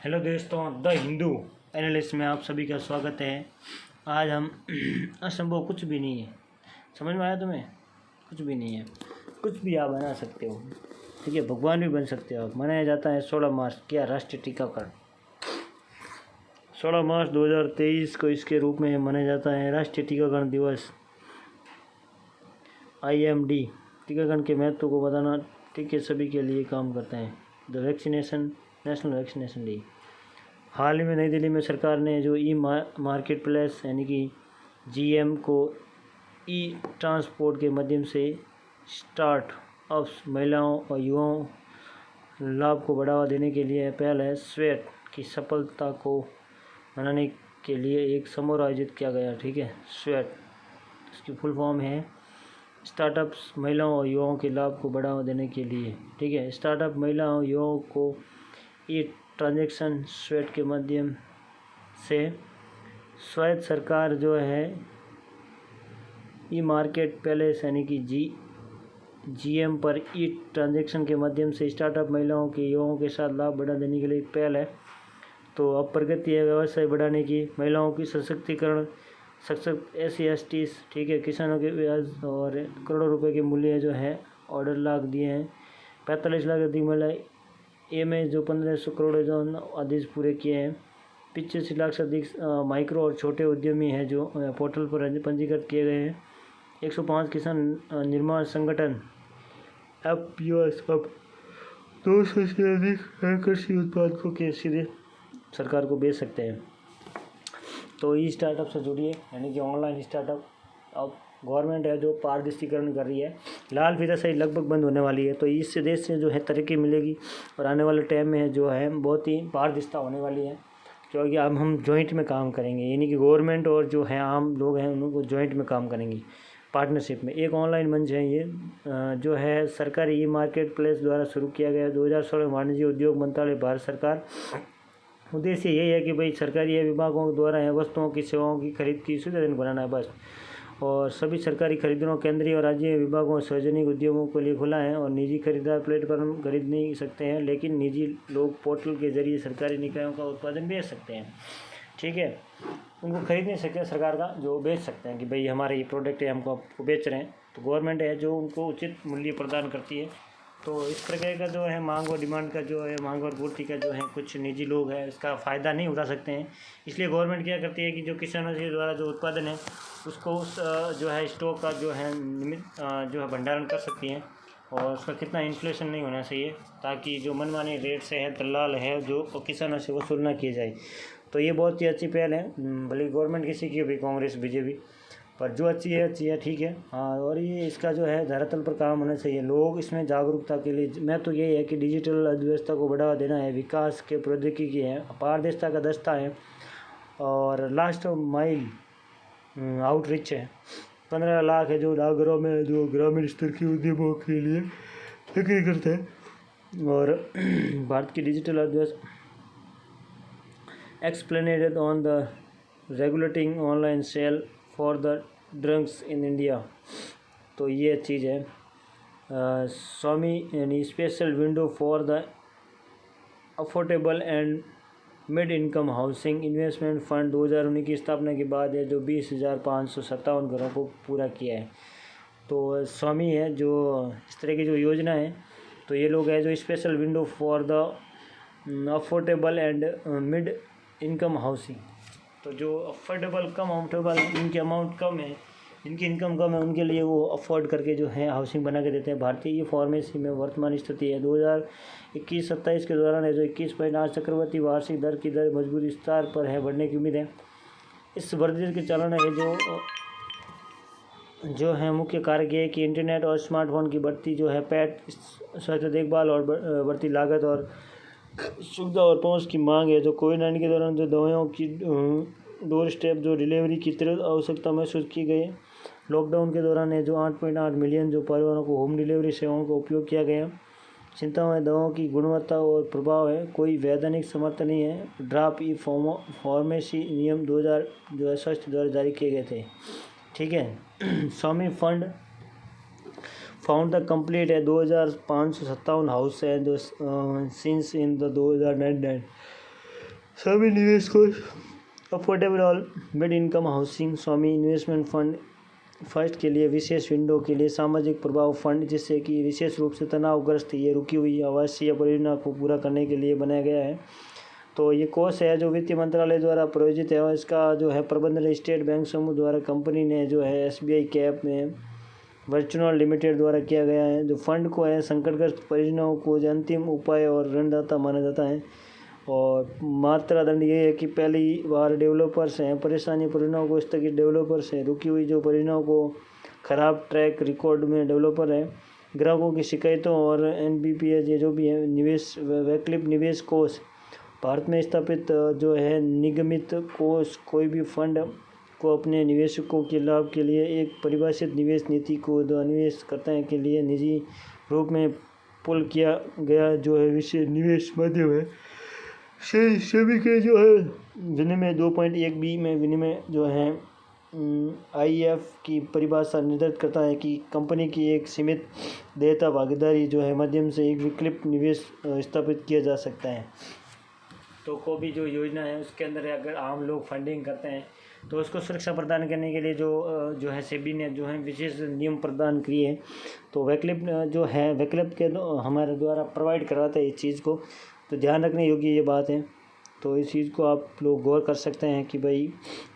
Hello दोस्तों, the Hindu analyst में आप सभी का स्वागत है। आज हम असंभव कुछ भी नहीं है, समझ में आया तुम्हें? कुछ भी नहीं है, कुछ भी आप बना सकते हो। ठीक है, भगवान भी बन सकते हो आप। मनाया जाता है 16 मार्च क्या राष्ट्रीय टीकाकरण। 16 मार्च 2023 को इसके रूप में मनाया जाता है राष्ट्रीय टीकाकरण दिवस। IMD टीकाकरण के महत्व को बताना, टीके सभी के लिए काम करते हैं। The vaccination national vaccination day. हाल ही में नई दिल्ली में सरकार ने जो मार्केट प्लेस यानी कि GM को ट्रांसपोर्ट के माध्यम से स्टार्टअप्स, महिलाओं और युवाओं लाभ को बढ़ावा देने के लिए पहल है। स्वेट की सफलता को मनाने के लिए एक समारोह आयोजित किया गया। ठीक है, स्वेट इसकी फुल फॉर्म है स्टार्टअप्स, महिलाओं और युवाओं के लाभ को बढ़ावा देने के लिए। ठीक है, स्टार्टअप महिलाओं और युवाओं को ट्रांजैक्शन स्वेट के माध्यम से स्वायत्त सरकार जो है मार्केट प्लेस यानी कि GM पर ट्रांजैक्शन के माध्यम से स्टार्टअप महिलाओं के युवाओं के साथ लाभ बढ़ा देने के लिए एक पहल है। तो अब प्रगति है व्यवसाय बढ़ाने की, महिलाओं की सशक्तिकरण, सशक्त SC/ST, ठीक है, किसानों के ब्याज और करोड़ों रुपए के मूल्य जो है ऑर्डर लाख दिए हैं। 45 लाख अधिक महिलाएं में जो 1500 करोड़ जो आदेश पूरे किए हैं। 85 लाख से अधिक माइक्रो और छोटे उद्यमी हैं जो पोर्टल पर पंजीकृत किए गए हैं। 105 किसान निर्माण संगठन FPOs अब 200 से अधिक कृषि उत्पादकों के सीधे सरकार को बेच सकते हैं। तो ई स्टार्टअप से जुड़िए, यानी कि ऑनलाइन स्टार्टअप। अब गवर्नमेंट है जो पारदर्शीकरण कर रही है, लाल फीता सही लगभग बंद होने वाली है। तो इससे देश से जो है तरक्की मिलेगी और आने वाले टाइम में जो है बहुत ही पारदर्शिता होने वाली है, क्योंकि अब हम जॉइंट में काम करेंगे, यानी कि गवर्नमेंट और जो है आम लोग हैं उनको जॉइंट में काम करेंगे, पार्टनरशिप में। एक ऑनलाइन मंच है ये जो है सरकारी मार्केट प्लेस द्वारा शुरू किया गया 2016 वाणिज्य उद्योग मंत्रालय, भारत सरकार। उद्देश्य यही है कि भाई सरकारी विभागों द्वारा वस्तुओं की सेवाओं की खरीद की सुविधाजनक बनाना है बस। और सभी सरकारी खरीदों केंद्रीय और राज्य विभागों सार्वजनिक उद्योगों के लिए खुला है। और निजी खरीदार प्लेटफॉर्म खरीद नहीं सकते हैं, लेकिन निजी लोग पोर्टल के जरिए सरकारी निकायों का उत्पादन बेच सकते हैं। ठीक है, उनको खरीद नहीं सकते, सरकार का जो बेच सकते हैं कि भाई हमारे ये प्रोडक्ट है, हमको आपको बेच रहे हैं। तो गवर्नमेंट है जो उनको उचित मूल्य प्रदान करती है। तो इस प्रकार का जो है मांग और डिमांड का जो है, मांग और पूर्ति का जो है, कुछ निजी लोग हैं इसका फ़ायदा नहीं उठा सकते हैं। इसलिए गवर्नमेंट क्या करती है कि जो किसानों के द्वारा जो उत्पादन है उसको उस जो है स्टॉक का जो है निमित जो है भंडारण कर सकती हैं। और उसका कितना इन्फ्लेशन नहीं होना चाहिए, ताकि जो मनमाने रेट से है दलाल है जो किसानों से वसूल ना किए जाए। तो ये बहुत ही अच्छी पहल है, भले गवर्नमेंट किसी की भी, कांग्रेस BJP, पर जो अच्छी है, ठीक है। हाँ, और ये इसका जो है धरातल पर काम होना चाहिए, लोग इसमें जागरूकता के लिए। मैं तो यही है कि डिजिटल अर्थव्यवस्था को बढ़ावा देना है, विकास के प्रौद्योगिकी है, पारदर्शिता का दस्ता है और लास्ट माइल आउटरीच है। 15 लाख है जो डाकघरों में जो ग्रामीण स्तर के उद्यमों के लिए बिक्री करते हैं। और भारत की डिजिटल अर्थव्यवस्था explained on the regulating online sale for the drugs in India. तो ये चीज़ है। स्वामी यानी special window for the affordable and mid income housing investment fund 2019 की स्थापना के बाद है, जो 20,557 घरों को पूरा किया है। तो स्वामी है जो इस तरह की जो योजना है, तो ये लोग है जो special window for the affordable and mid income housing. तो जो अफोर्डेबल कम अफोर्डेबल, इनके अमाउंट कम है, जिनकी इनकम कम है, उनके लिए वो अफोर्ड करके जो है हाउसिंग बना के देते हैं। भारतीय फार्मेसी में वर्तमान स्थिति है 2021-27 के दौरान है जो 21.8 चक्रवर्ती वार्षिक दर की दर मजबूत विस्तार पर है, बढ़ने की उम्मीद है। इस वृद्धि के चालन है जो है मुख्य कारक है कि इंटरनेट और स्मार्टफोन की बढ़ती जो है पेट स्वास्थ्य देखभाल और बढ़ती लागत और सुविधा और पहुंच की मांग है। जो कोविड-19 के दौरान जो दवाइयों की डोर स्टेप जो डिलीवरी की तीव्र आवश्यकता महसूस की गई। लॉकडाउन के दौरान है जो 8.8 मिलियन जो परिवारों को होम डिलीवरी सेवाओं का उपयोग किया गया। चिंता में दवाओं की गुणवत्ता और प्रभाव है, कोई वैधानिक समर्थन नहीं है। ड्राफ्ट फार्मेसी नियम 2000 जो है स्वास्थ्य द्वारा जारी किए गए थे। ठीक है, स्वामी फंड फाउंड द कंप्लीट है 2557 हाउस है जो सिंस इन द 2009 स्वामी निवेश कोष, अफोर्डेबल और मिड इनकम हाउसिंग, स्वामी इन्वेस्टमेंट फंड, फर्स्ट के लिए विशेष विंडो के लिए सामाजिक प्रभाव फंड, जिससे कि विशेष रूप से तनावग्रस्त ये रुकी हुई आवासीय परियोजना को पूरा करने के लिए बनाया गया है। तो ये कोष है जो वित्त मंत्रालय द्वारा प्रायोजित है और इसका जो है प्रबंधन स्टेट बैंक समूह द्वारा कंपनी ने जो है SBI कैप में वर्चुअल लिमिटेड द्वारा किया गया है। जो फंड को है संकटग्रस्त परियोजनाओं को जो अंतिम उपाय और ऋणदाता माना जाता है। और मात्रा दंड ये है कि पहली बार डेवलपर्स हैं परेशानी परियोजनाओं को स्थगित, डेवलपर्स हैं रुकी हुई जो परियोजनाओं को खराब ट्रैक रिकॉर्ड में डेवलपर है, ग्राहकों की शिकायतों और NBPS ये जो भी है निवेश वैकल्पिक निवेश कोष, भारत में स्थापित जो है निगमित कोष कोई भी फंड को अपने निवेशकों के लाभ के लिए एक परिभाषित निवेश नीति को निवेश करता के लिए निजी रूप में पुल किया गया जो है विशेष निवेश माध्यम है। सभी के जो है विनिमय 2.1B में विनिमय जो है IF की परिभाषा निर्धारित करता है कि कंपनी की एक सीमित देयता भागीदारी जो है माध्यम से एक वैकल्पिक निवेश स्थापित किया जा सकता है। तो कोई भी जो योजना है उसके अंदर अगर आम लोग फंडिंग करते हैं तो उसको सुरक्षा प्रदान करने के लिए जो है सेबी ने जो है विशेष नियम प्रदान किए हैं। तो वैकल्पिक जो है वैकल्पिक के हमारे द्वारा प्रोवाइड करवाते हैं इस चीज़ को, तो ध्यान रखने योग्य ये बात है। तो इस चीज़ को आप लोग गौर कर सकते हैं कि भाई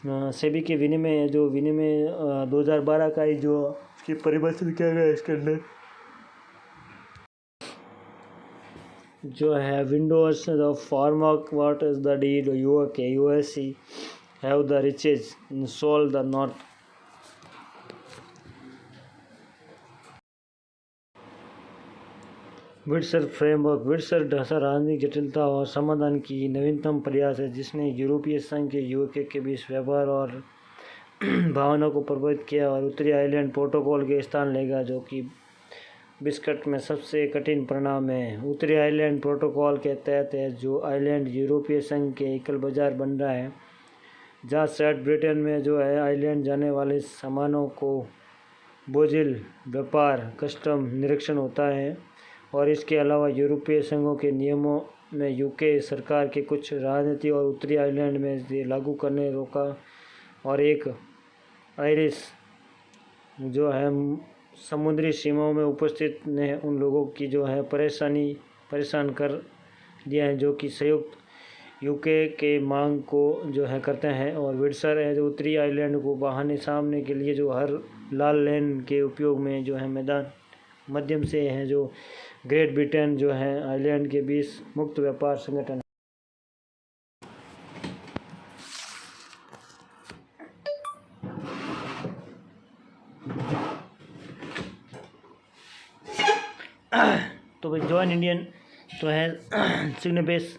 सेबी के विनिमय 2012 का ही जो उसकी परिभाषित किया गया है इसके अंदर जो है windows the formwork what is the deed USC have the riches in soul the north. Wider framework, wider ढांचा राजनीतिक जटिलता और समाधान की नवीनतम प्रयास है जिसने यूरोपीय संघ के UK के बीच व्यापार और भावना को प्रभावित किया और उत्तरी आयरलैंड प्रोटोकॉल के स्थान लेगा जो कि बिस्कट में सबसे कठिन परिणाम है। उत्तरी आयरलैंड प्रोटोकॉल के तहत है जो आयरलैंड यूरोपीय संघ के एकल बाजार बन रहा है जहाँ शायद ब्रिटेन में जो है आयरलैंड जाने वाले सामानों को बोझिल व्यापार कस्टम निरीक्षण होता है। और इसके अलावा यूरोपीय संघों के नियमों में UK सरकार के कुछ राजनीति और उत्तरी आयरलैंड में लागू करने रोका और एक आयरिश जो है समुद्री सीमाओं में उपस्थित ने उन लोगों की जो है परेशान कर दिया है जो कि संयुक्त UK के मांग को जो है करते हैं। और विड्सर है जो उत्तरी आयरलैंड को बहाने सामने के लिए जो हर लाल लेन के उपयोग में जो है मैदान माध्यम से है जो ग्रेट ब्रिटेन जो है आयरलैंड के बीच मुक्त व्यापार संगठन। तो भाई जॉइन इंडियन तो है सिग्नेबेस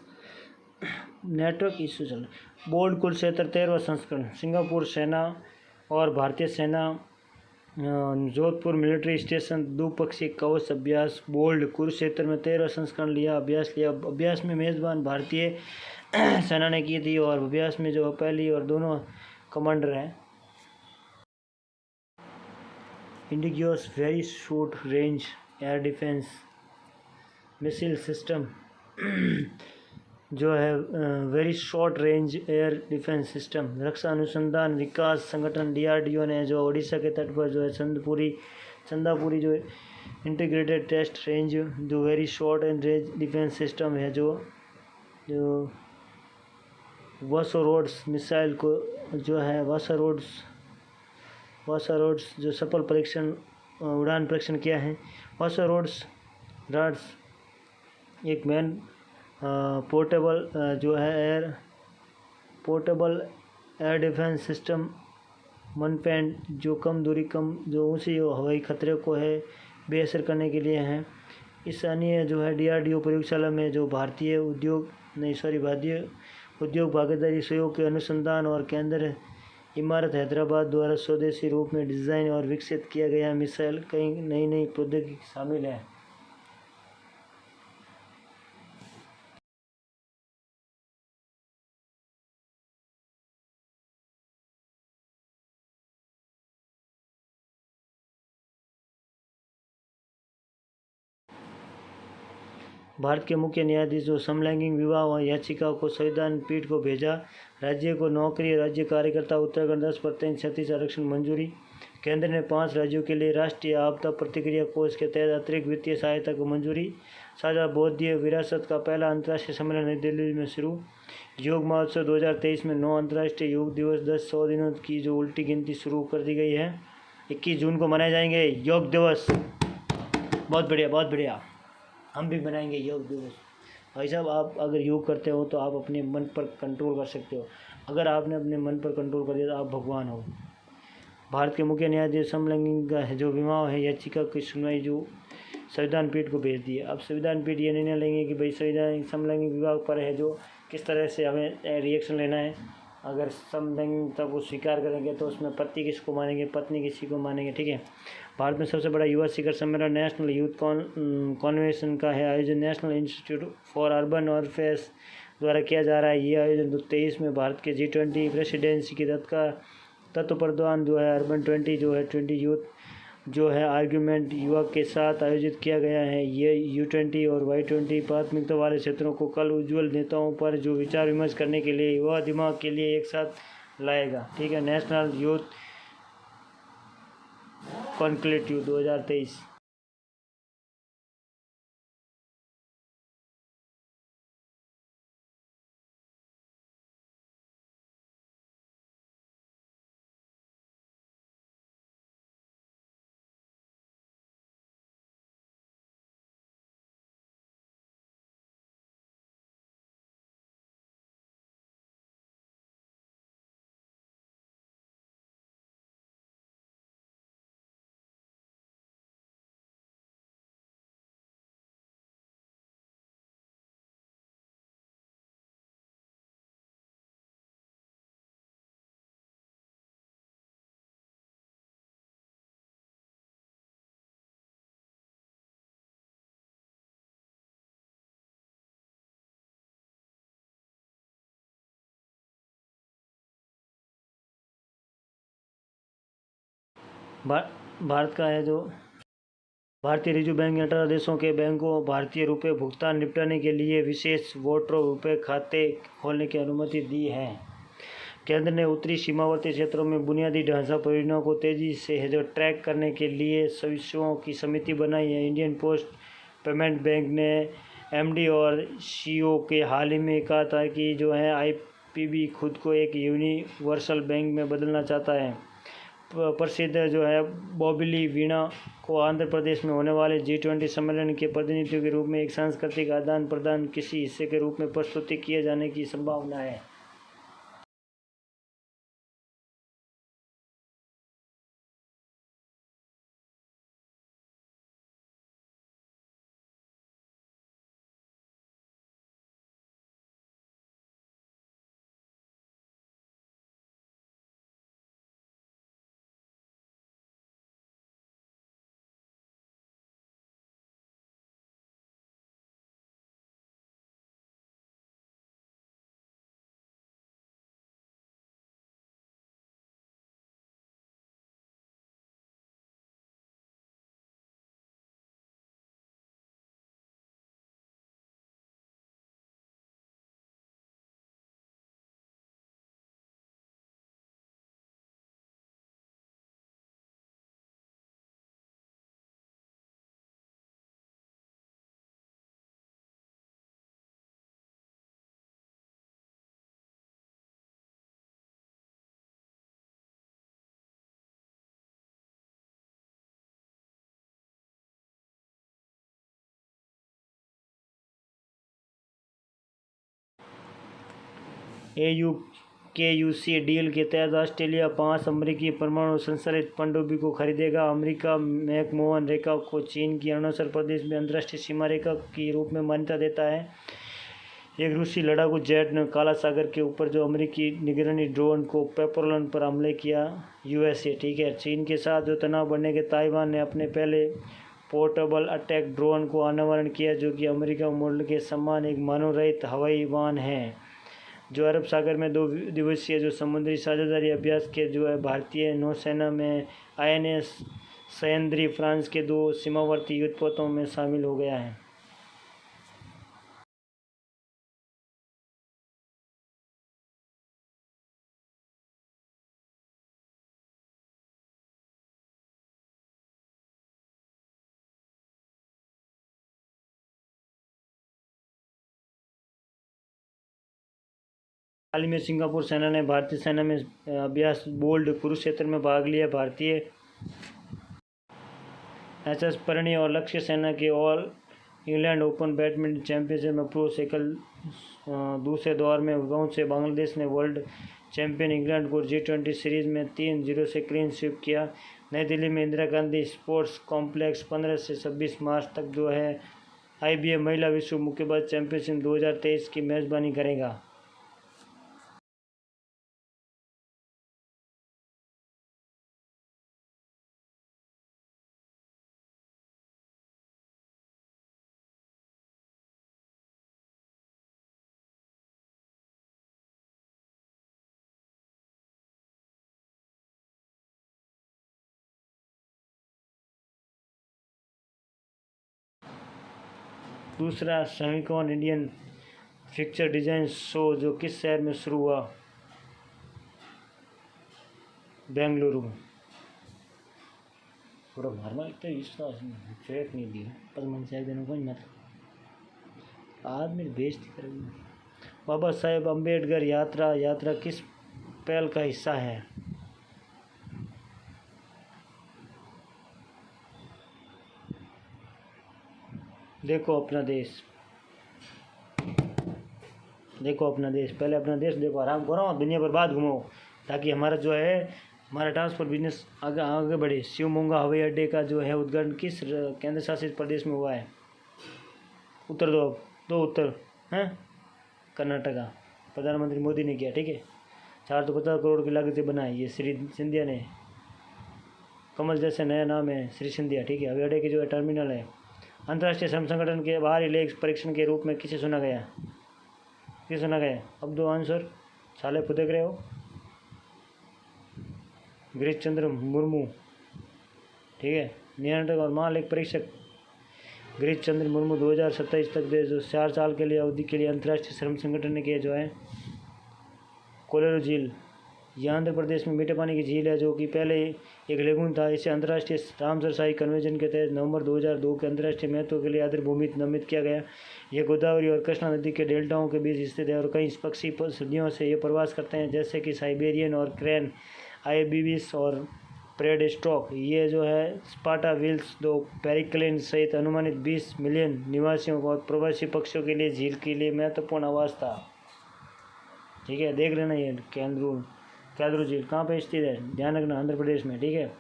नेटवर्क इशू चल बोल्ड कुरुक्षेत्र 13वां संस्करण, सिंगापुर सेना और भारतीय सेना जोधपुर मिलिट्री स्टेशन द्विपक्षीय कवच अभ्यास बोल्ड कुरुक्षेत्र में 13वां संस्करण अभ्यास में मेज़बान भारतीय सेना ने की थी और अभ्यास में जो पहली और दोनों कमांडर हैं indigenous very short range air defence missile system जो है very short range air defence system रक्षा अनुसंधान विकास संगठन DRDO ने जो ओडिशा के तट पर जो है चंदापुरी जो इंटीग्रेटेड टेस्ट रेंज जो very short and range defence system है जो वासोरोड्स मिसाइल को जो है वासरोड्स जो सफल उड़ान परीक्षण किया है। वासरोड्स राड्स एक मैन पोर्टेबल जो है पोर्टेबल एयर डिफेंस सिस्टम मनपैन जो जो ऊंची हवाई खतरे को है बेअसर करने के लिए हैं। इस अन्य जो है DRDO प्रयोगशाला में जो भारतीय उद्योग भागीदारी सहयोग के अनुसंधान और केंद्र इमारत हैदराबाद द्वारा स्वदेशी रूप में डिज़ाइन और विकसित किया गया मिसाइल कई नई प्रौद्योगिकी शामिल है। भारत के मुख्य न्यायाधीश जो समलैंगिक विवाह याचिका को संविधान पीठ को भेजा। राज्य को नौकरी राज्य कार्यकर्ता उत्तराखंड 10% 36 आरक्षण मंजूरी। केंद्र ने 5 राज्यों के लिए राष्ट्रीय आपदा प्रतिक्रिया कोष के तहत अतिरिक्त वित्तीय सहायता को मंजूरी। साझा बौद्धिक विरासत का पहला अंतर्राष्ट्रीय सम्मेलन नई दिल्ली में शुरू। योग महोत्सव 2023 में 9 अंतर्राष्ट्रीय योग दिवस 10-100 दिनों की जो उल्टी गिनती शुरू कर दी गई है। 21 जून को मनाए जाएंगे योग दिवस। बहुत बढ़िया, बहुत बढ़िया। हम भी मनाएंगे योग दिवस। भाई साहब, आप अगर योग करते हो तो आप अपने मन पर कंट्रोल कर सकते हो। अगर आपने अपने मन पर कंट्रोल कर दिया तो आप भगवान हो। भारत के मुख्य न्यायाधीश समलैंगिक जो विवाह है याचिका की सुनवाई जो संविधान पीठ को भेज दी है। अब संविधान पीठ ये निर्णय लेंगे कि भाई संविधान समलैंगिक विवाह पर है जो किस तरह से हमें रिएक्शन लेना है। अगर समलैंगिकता को स्वीकार करेंगे तो उसमें पति किसको मानेंगे, पत्नी किसी को मानेंगे, ठीक है। भारत में सबसे बड़ा युवा शिखर सम्मेलन नेशनल यूथ कॉन्वेंशन का है आयोजन national institute for urban affairs द्वारा किया जा रहा है। ये आयोजन 2023 में भारत के G20 प्रेसिडेंसी की तत्वप्रधान जो है अर्बन 20 जो है 20 यूथ जो है आर्ग्यूमेंट युवा के साथ आयोजित किया गया है। ये U20 और Y20 प्राथमिकता वाले क्षेत्रों को कल उज्ज्वल नेताओं पर जो विचार विमर्श करने के लिए युवा दिमाग के लिए एक साथ लाएगा, ठीक है। National youth conclave 2023। भारत का है जो भारतीय रिजर्व बैंक ने 18 देशों के बैंकों भारतीय रुपये भुगतान निपटाने के लिए विशेष वोटरों रुपये खाते खोलने की अनुमति दी है। केंद्र ने उत्तरी सीमावर्ती क्षेत्रों में बुनियादी ढांचा परियोजनाओं को तेजी से है जो ट्रैक करने के लिए सदस्यों की समिति बनाई है। इंडियन पोस्ट पेमेंट बैंक ने MD और CEO के हाल ही में कहा था कि जो है IPB खुद को एक यूनिवर्सल बैंक में बदलना चाहता है। प्रसिद्ध जो है बॉबिली वीणा को आंध्र प्रदेश में होने वाले G20 सम्मेलन के प्रतिनिधि के रूप में एक सांस्कृतिक आदान प्रदान किसी हिस्से के रूप में प्रस्तुति किए जाने की संभावना है। AUKUS डील के तहत ऑस्ट्रेलिया 5 अमेरिकी परमाणु संचालित पनडुब्बी को खरीदेगा। अमेरिका मैकमोहन रेखा को चीन की अरुणाचल प्रदेश में अंतर्राष्ट्रीय सीमा रेखा के रूप में मान्यता देता है। एक रूसी लड़ाकू जेट ने काला सागर के ऊपर जो अमेरिकी निगरानी ड्रोन को पेट्रोलन पर हमले किया। USA, ठीक है। चीन के साथ जो तनाव बढ़ने के ताइवान ने अपने पहले पोर्टेबल अटैक ड्रोन को अनावरण किया जो कि अमेरिका मॉडल के समान एक मानव रहित हवाई वाहन है जो अरब सागर में 2 दिवसीय जो समुद्री साझेदारी अभ्यास के जो है भारतीय नौसेना में INS सयंद्री फ्रांस के 2 सीमावर्ती युद्धपोतों में शामिल हो गया है। हाल ही में सिंगापुर सेना ने भारतीय सेना में अभ्यास बोल्ड कुरुक्षेत्र में भाग लिया। भारतीय एचएस परिणी और लक्ष्य सेना के all England open badminton championship में प्रो साइकिल दूसरे दौर में पहुंच से बांग्लादेश ने वर्ल्ड चैंपियन इंग्लैंड को G20 सीरीज में 3-0 से क्लीन स्वीप किया। नई दिल्ली में इंदिरा गांधी स्पोर्ट्स कॉम्प्लेक्स 15 से 26 मार्च तक जो है IBA महिला विश्व मुक्केबाज चैंपियनशिप 2023 की मेजबानी करेगा। दूसरा Semicon Indian future design show जो किस शहर में शुरू हुआ? बेंगलुरु। पूरा मारना लगता है इसका फेक नहीं दिया पर मन से देने को मत आदमी बेइज्जती करेगी। बाबा साहेब अम्बेडकर यात्रा किस पहल का हिस्सा है? देखो अपना देश, पहले अपना देश देखो, आराम करो, दुनिया भर बाद घूमो ताकि हमारा जो है हमारा ट्रांसपोर्ट बिजनेस आगे बढ़े। शिवमोगा हवाई अड्डे का जो है उद्घाटन किस केंद्र शासित प्रदेश में हुआ है? उत्तर दो उत्तर हैं। कर्नाटका। प्रधानमंत्री मोदी ने किया, ठीक है। 450 करोड़ की लागत से बना है ये श्री सिंधिया ने। कमल जैसे नया नाम है श्री सिंधिया, ठीक है। हवाई अड्डे की जो है टर्मिनल है। अंतर्राष्ट्रीय श्रम संगठन के बाहरी लेख परीक्षण के रूप में किसे सुना गया? अब दो आंसर साले फुदक रहे हो। गिरीश चंद्र मुर्मू, ठीक है। नियंत्रक और महालेख परीक्षक गिरीश चंद्र मुर्मू 2027 तक जो 4 साल के लिए अवधि के लिए अंतर्राष्ट्रीय श्रम संगठन ने किया जो है कोलेरो झील। यह आंध्र प्रदेश में मीठे पानी की झील है जो कि पहले एक लेगून था। इसे अंतर्राष्ट्रीय रामसर शाही कन्वेंशन के तहत नवंबर 2002 के अंतर्राष्ट्रीय महत्व के लिए आर्द्रभूमि नामित किया गया। यह गोदावरी और कृष्णा नदी के डेल्टाओं के बीच स्थित है और कई पक्षी सदियों से ये प्रवास करते हैं जैसे कि साइबेरियन और क्रेन आइबिस और प्रेड स्टॉक। ये जो है स्पाटा विल्स दो पेरिक्लिन सहित अनुमानित 20 मिलियन निवासियों और प्रवासी पक्षियों के लिए झील के लिए महत्वपूर्ण आवास था, ठीक है। देख लेना ये कैद्रू झील कहाँ पे स्थित है, ध्यान रखना, आंध्र प्रदेश में, ठीक है।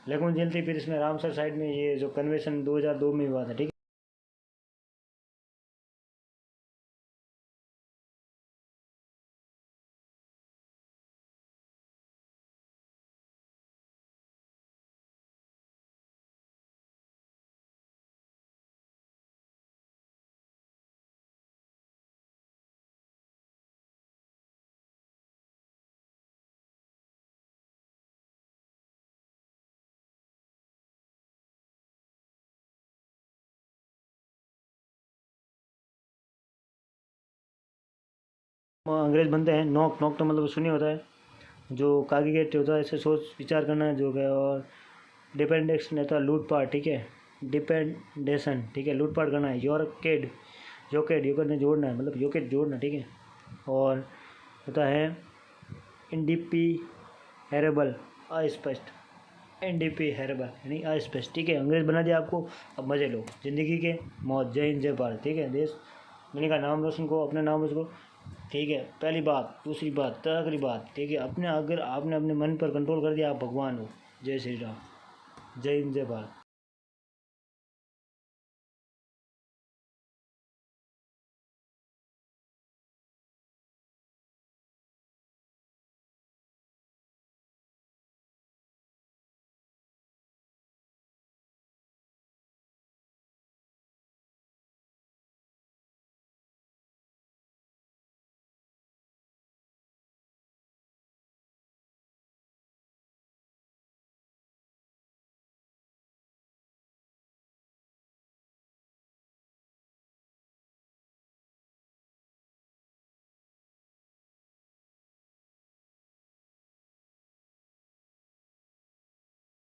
लेगून झील थी, फिर इसमें रामसर साइड में ये जो कन्वेंशन 2002 में हुआ था, ठीक है। अंग्रेज बनते हैं। नॉक तो मतलब सुनी होता है, जो कागी गेट होता है, ऐसे सोच विचार करना है जो है। और डिपेंडेक्शन होता है लूटपाट, ठीक है। डिपेंडेशन, ठीक है, लूटपाट करना है। योकेट ने जोड़ना है, मतलब योकेट जोड़ना, ठीक है। और होता है इंडिपिहेरेबल, अस्पष्ट, इंडिपिहेरेबल यानी अस्पष्ट, ठीक है। अंग्रेज बना दिया आपको, अब मजे लो जिंदगी के, मौत। जय हिंद जय भारत, ठीक है। देश मैंने का नाम रोशन को, अपने नाम उसको, ठीक है। पहली बात, दूसरी बात, तीसरी बात, ठीक है। अगर आपने अपने मन पर कंट्रोल कर दिया आप भगवान हो। जय श्री राम, जय हिंद जय भारत।